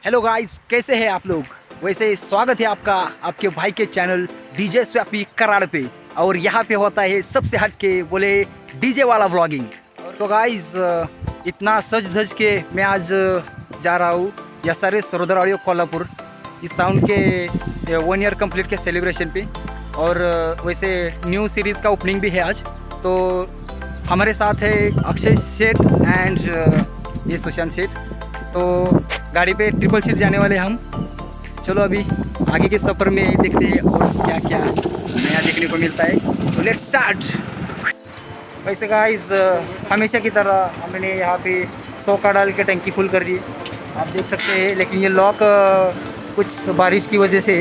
Hello guys, कैसे हैं आप लोग। वैसे स्वागत है आपका आपके भाई के चैनल डीजे स्वैपी कराड़ पे। और यहाँ पे होता है सबसे हट के बोले डीजे वाला व्लॉगिंग। सो गाइस, इतना सज धज के मैं आज जा रहा हूँ SRS रुद्र ऑडियो कोल्हापुर इस साउंड के 1 ईयर कंप्लीट के सेलिब्रेशन पे। और वैसे न्यू सीरीज़ का ओपनिंग भी है आज। तो हमारे साथ है अक्षय सेठ एंड ये सुशांत सेठ। तो गाड़ी पे ट्रिपल सीट जाने वाले हम। चलो अभी आगे के सफ़र में देखते हैं और क्या क्या नया देखने को मिलता है। तो लेट्स स्टार्ट। वैसे गाइस, हमेशा की तरह हमने यहाँ पे 100 का डाल के टंकी फुल कर दी, आप देख सकते हैं। लेकिन ये लॉक कुछ बारिश की वजह से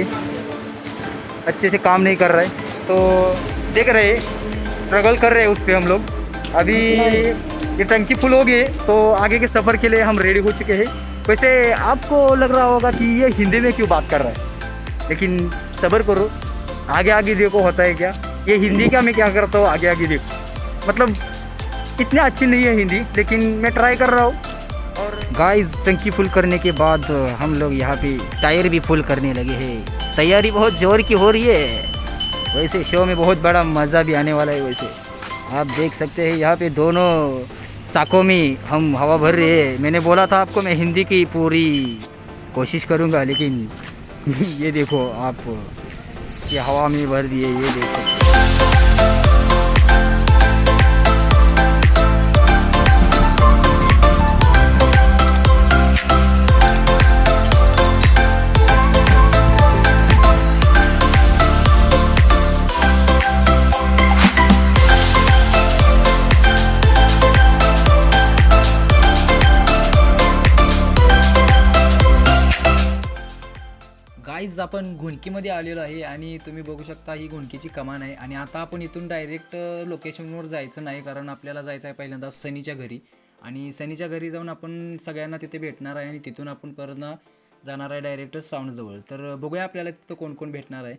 अच्छे से काम नहीं कर रहा है। तो देख रहे स्ट्रगल कर रहे हैं उस पर हम लोग। अभी ये टंकी फुल हो गई तो आगे के सफ़र के लिए हम रेडी हो चुके हैं। वैसे आपको लग रहा होगा कि ये हिंदी में क्यों बात कर रहा है, लेकिन सब्र करो, आगे आगे देखो होता है क्या। ये हिंदी का मैं क्या करता हूँ, आगे आगे देखो। मतलब इतनी अच्छी नहीं है हिंदी, लेकिन मैं ट्राई कर रहा हूँ। और गाइस, टंकी फुल करने के बाद हम लोग यहाँ पे टायर भी फुल करने लगे हैं। तैयारी बहुत ज़ोर की हो रही है। वैसे शो में बहुत बड़ा मज़ा भी आने वाला है। वैसे आप देख सकते हैं यहाँ पे दोनों चाकों में हम हवा भर रहे हैं। मैंने बोला था आपको मैं हिंदी की पूरी कोशिश करूँगा, लेकिन ये देखो आप, ये हवा में भर दिए, ये देख सकते हैं। गाईज, आपण घुणकीमध्ये आलेलो आहे आणि तुम्ही बघू शकता ही घुणकीची कमान आहे। आणि आता आपण इथून डायरेक्ट लोकेशनवर जायचं नाही, कारण आपल्याला जायचं आहे पहिल्यांदा सनीच्या घरी। आणि सनीच्या घरी जाऊन आपण सगळ्यांना तिथे भेटणार आहे आणि तिथून आपण परत जाणार आहे डायरेक्ट साऊंडजवळ। तर बघूया आपल्याला तिथं कोण कोण भेटणार आहे।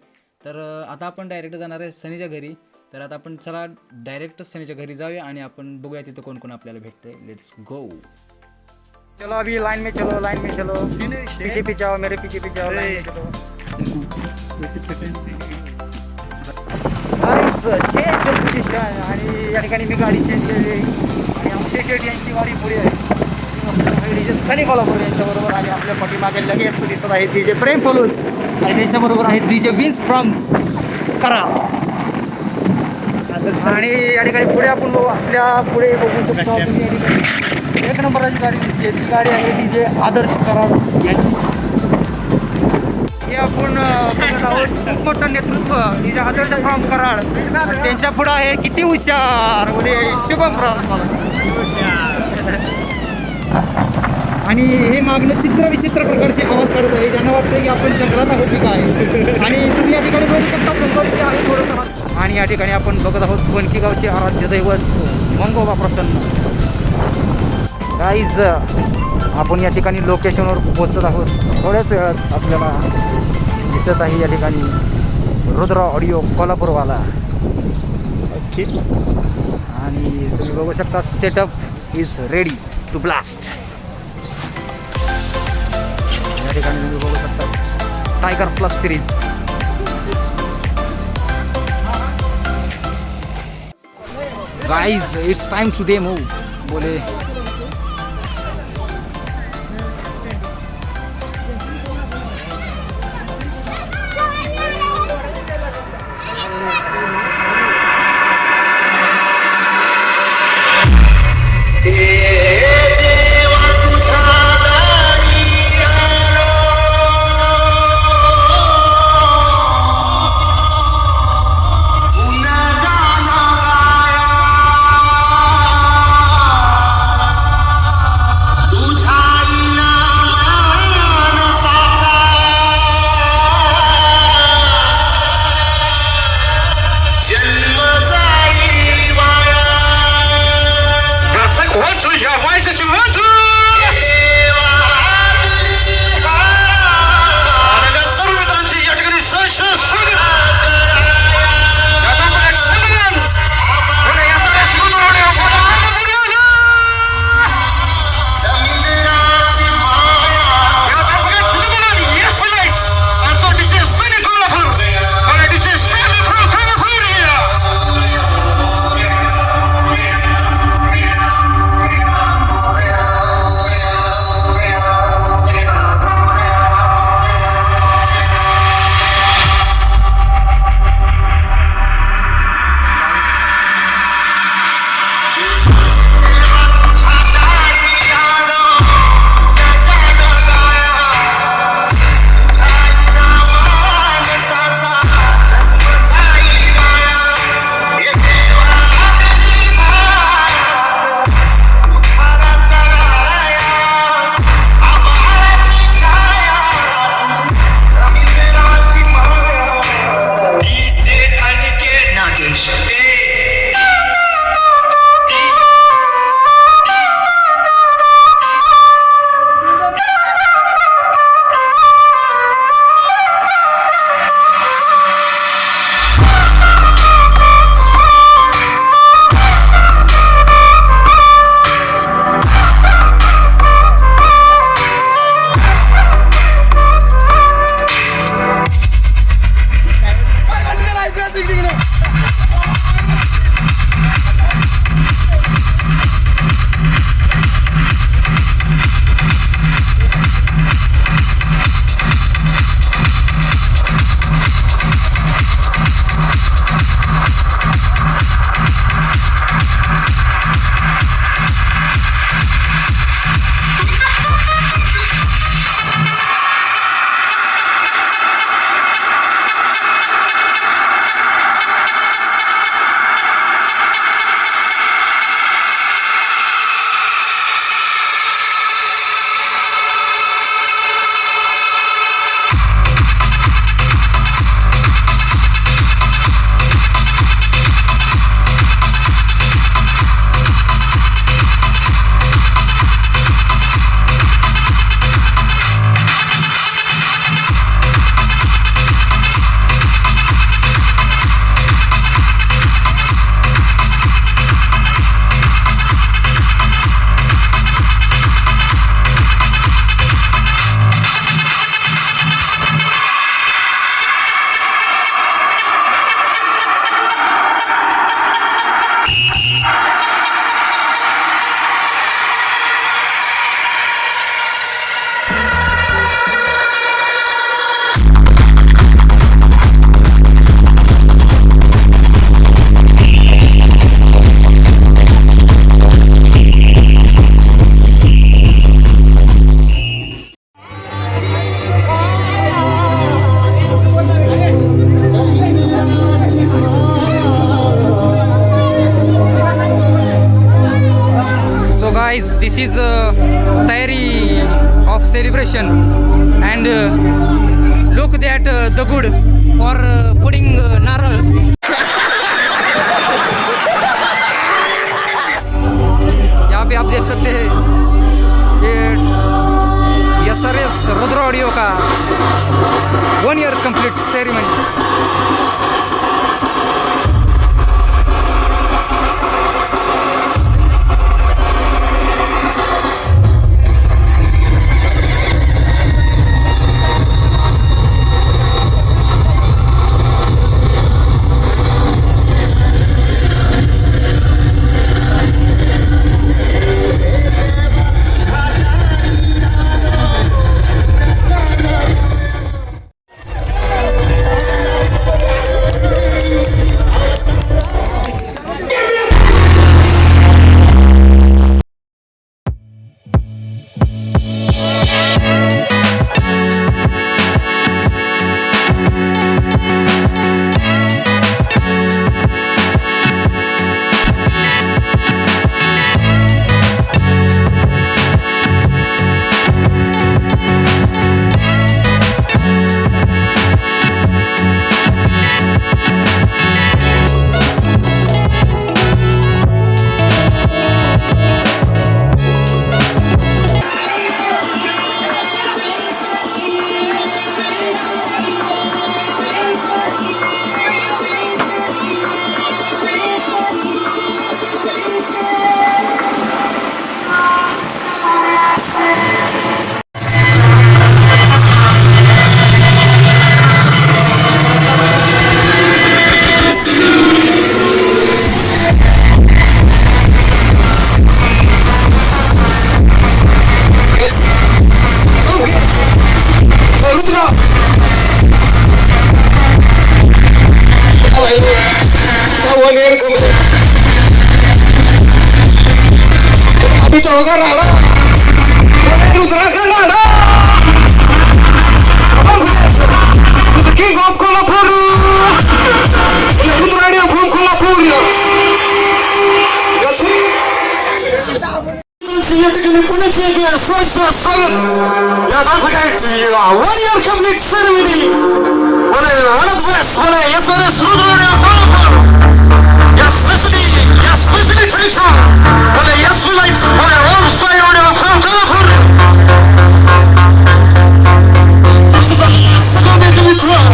तर आता आपण डायरेक्ट जाणार आहे सनीच्या घरी। तर आता आपण चला डायरेक्ट सनीच्या घरी जाऊया आणि आपण बघूया तिथं कोण कोण आपल्याला भेटतंय। Let's go. चलो अभी लाइन में चलो, लाइन में चलो, पीछे पीछे आओ, मेरे पीछे पीछे आओ, लाइन में चलो। Guys, change the position. आणि या ठिकाणी मी गाडी चेंज केली आणि अक्षय शेठ यांची गाडी पुढे आहे। डीजे सनी कोल्हापूर यांच्याबरोबर आणि आपल्या पाठीमागे लगेच दिसत आहे डीजे प्रेम फलूस आणि त्यांच्याबरोबर आहेत डीजे विन्स फ्रॉम कराड। आणि या ठिकाणी पुढे आपण आपल्या पुढे बघू शकतो तुम्ही, या ठिकाणी एक नंबरची गाडी दिसते। ती गाडी आहे डीजे आदर्श कराड यांची। हे आपण बघत आहोत खूप मोठं नेतृत्व डीजे आदर्श फ्रॉम कराड। त्यांच्या पुढं आहे किती हुशार म्हणजे शुभम फ्रॉम। आणि हे मागणं चित्र विचित्र प्रकारचे आवाज काढत आहे, त्यांना वाटतं की आपण चंद्रात आहोत की काय। आणि तुम्ही या ठिकाणी बघू शकता जंगल इथे आहे थोडंसं। आणि या ठिकाणी आपण बघत आहोत वनकी गावचे आराध्य दैवत मंगोबा प्रसन्न। गाईज, आपण या ठिकाणी लोकेशनवर पोहोचत आहोत। थोड्याच वेळात आपल्याला दिसत आहे या ठिकाणी रुद्र ऑडिओ कोल्हापूरवाला। ओके, आणि तुम्ही बघू शकता setup is ready to blast. या ठिकाणी तुम्ही बघू शकता tiger plus series. Guys, it's time to demo बोले। this is tayari of celebration, and look that the good for putting naral. यहाँ पे आप देख सकते हैं ये SRS रुद्र ऑडियो का 1 year complete ceremony. One year complete ceremony. One of the best. Especially traditional. Yes, we like all side on our colorful. This is the second day to be drawn.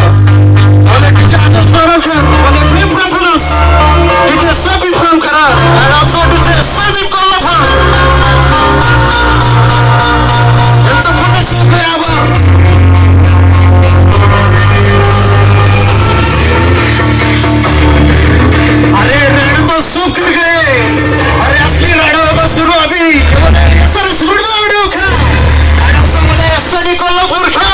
It is something from Kara and also it is something colorful. It's a fantasy grabber. अरे red तो सूख गए अरे असली redo तो शुरू अभी sir शुरू वीडियो का अरे समझे ऐसा नहीं कोल्हापुर का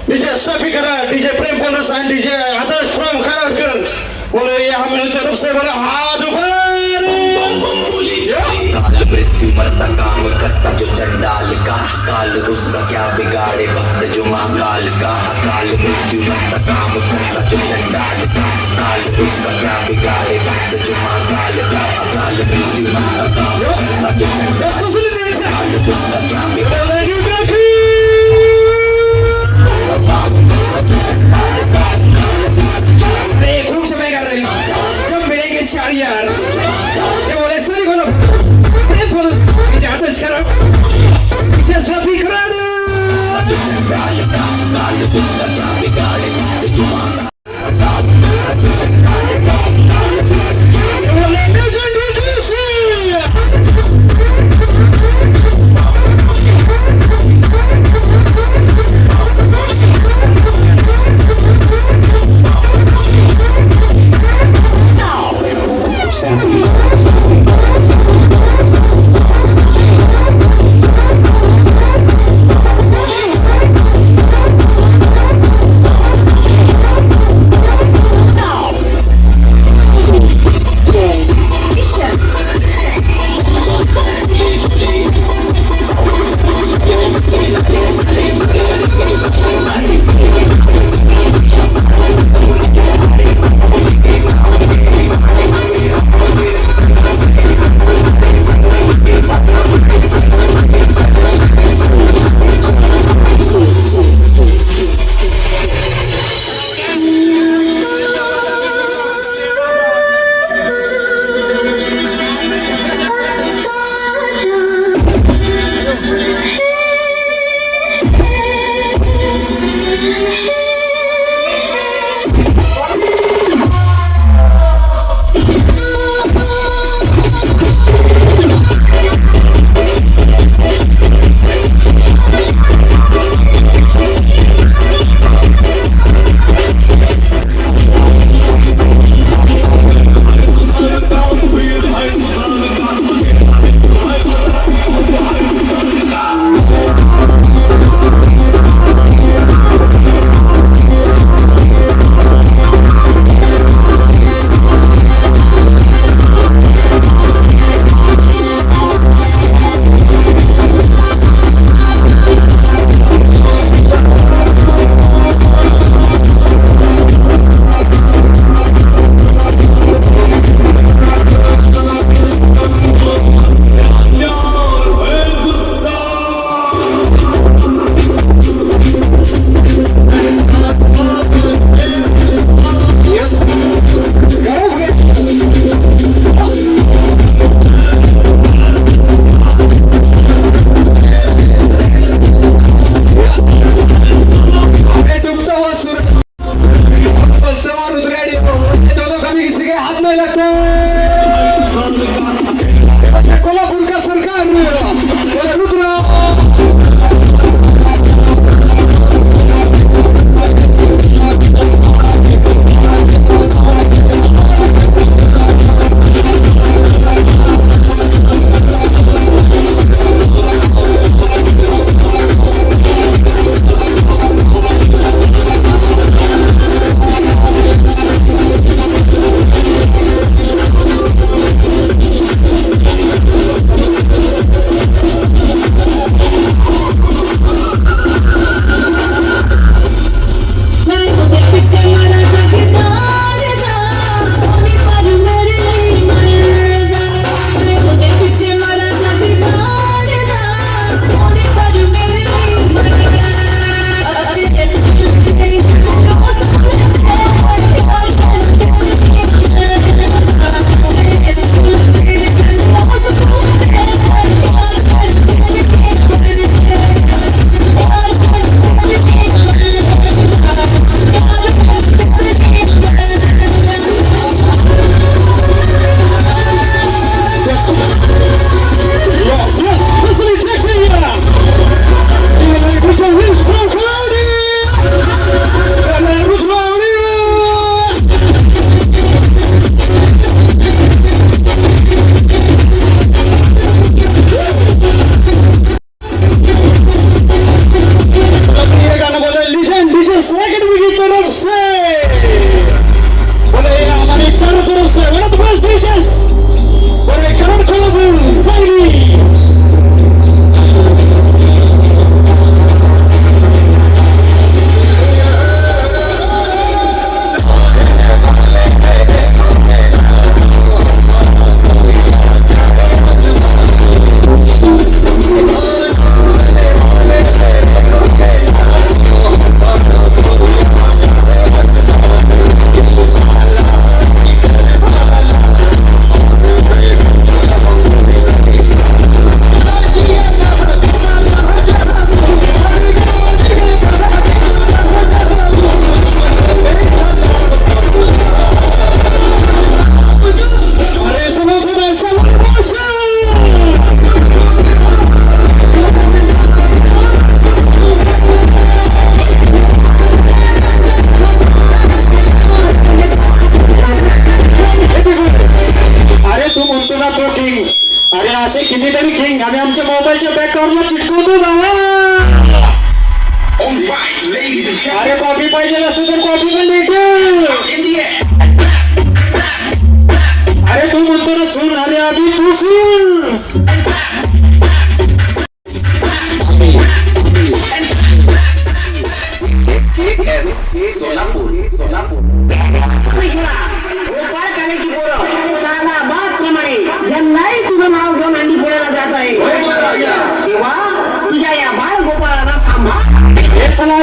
डीजे सफी करा, डीजे प्रेम बोनस एंड डीजे आदर्श फ्रॉम खराकर बोले ये हमारी तरफ से बोले हाथ ऊपर मृत्यु मरता काम करता जो चंडाल का, काल उसका क्या बिगाड़े भक्त जो महाकाल का। अकाल मृत्यु मरता काम करता जो चंडाल का, काल उसका क्या बिगाड़े भक्त जो महाकाल का। अकाल मृत्यु मरता काम करता जो चंडाल का, काल उसका क्या बिगाड़े। खूब समय कर रहे हैं जब मिलेंगे 4 यार ये बोले सभी को इजाजत करो पीछे सभी करा दो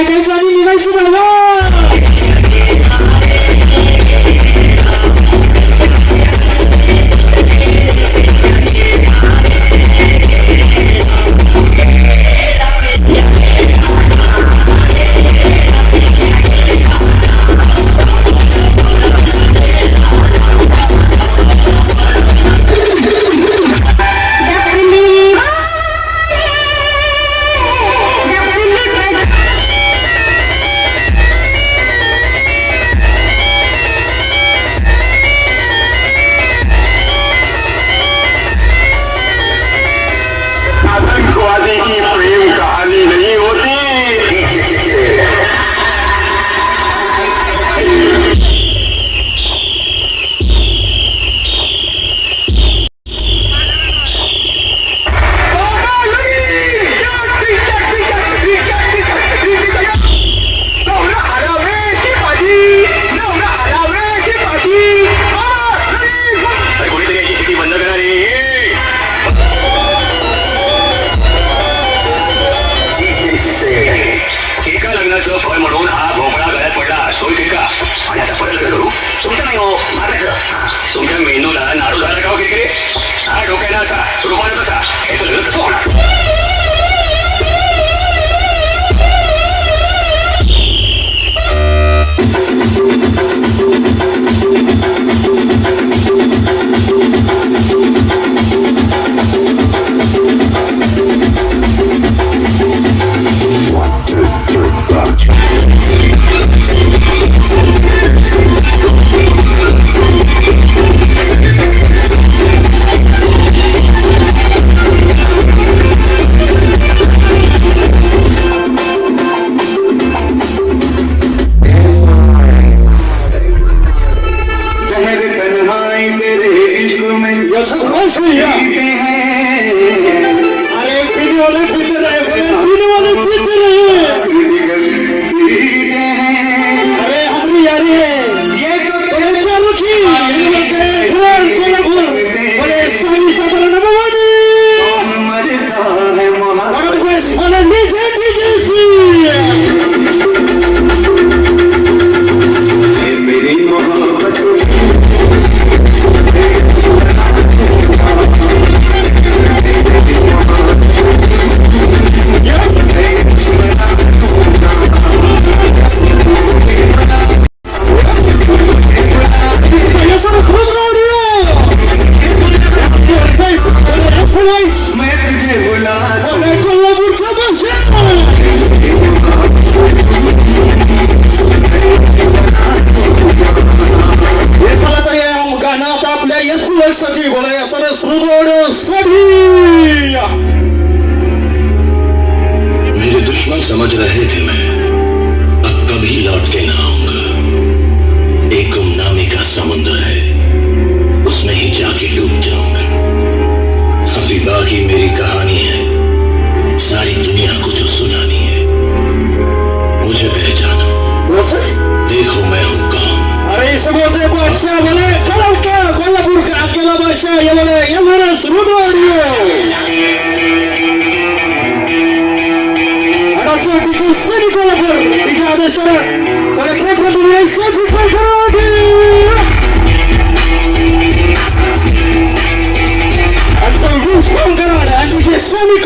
ऐकायचं आणि निघायचं बाबा. आतंकवादी की प्रेम कहानी नहीं होती. कोणीतरी याची शेती बंद करा रे. एका लग्नाचं फळ म्हणून हा भोपळा गळ्यात पडला तो का आणि आता परत लग्न करू तुमचं नाही हो मारायचं. तुमच्या मेंदूला नाडू झाला का हो किरकिरे. हा डोक्याला असा रूपाला कसा याचं लग्न कसं होणार. अरे फिरवाले फिरते रहे फिरवाले फिरते रहे. अरे हमारी यारी है ये तो चालू की बोले सानी साबरा नवानी और बस वाला नीचे नीचे सी मेरी मोहब्बत मेरे दुश्मन समझ रहे थे मैं अब कभी लौट के ना आऊंगा. एक गुमनामी का समुद्र है उसमें ही जाके डूब जाऊंगा. अभी बाकी मेरी कहानी है सारी दुनिया को जो सुनानी है. मुझे पहचाना देखो मैं हूँ कौन. अरे इस बोलते बादशाह बोले कोल्हापुर का अकेला बादशाह ये बोले ये जरा सुनो तो पीछे सभी कोल्हापुर पीछे आदेश करें बोले क्षेत्र दुनिया सबसे करोगे अच्छा रूस कौन करा रहा है पीछे सभी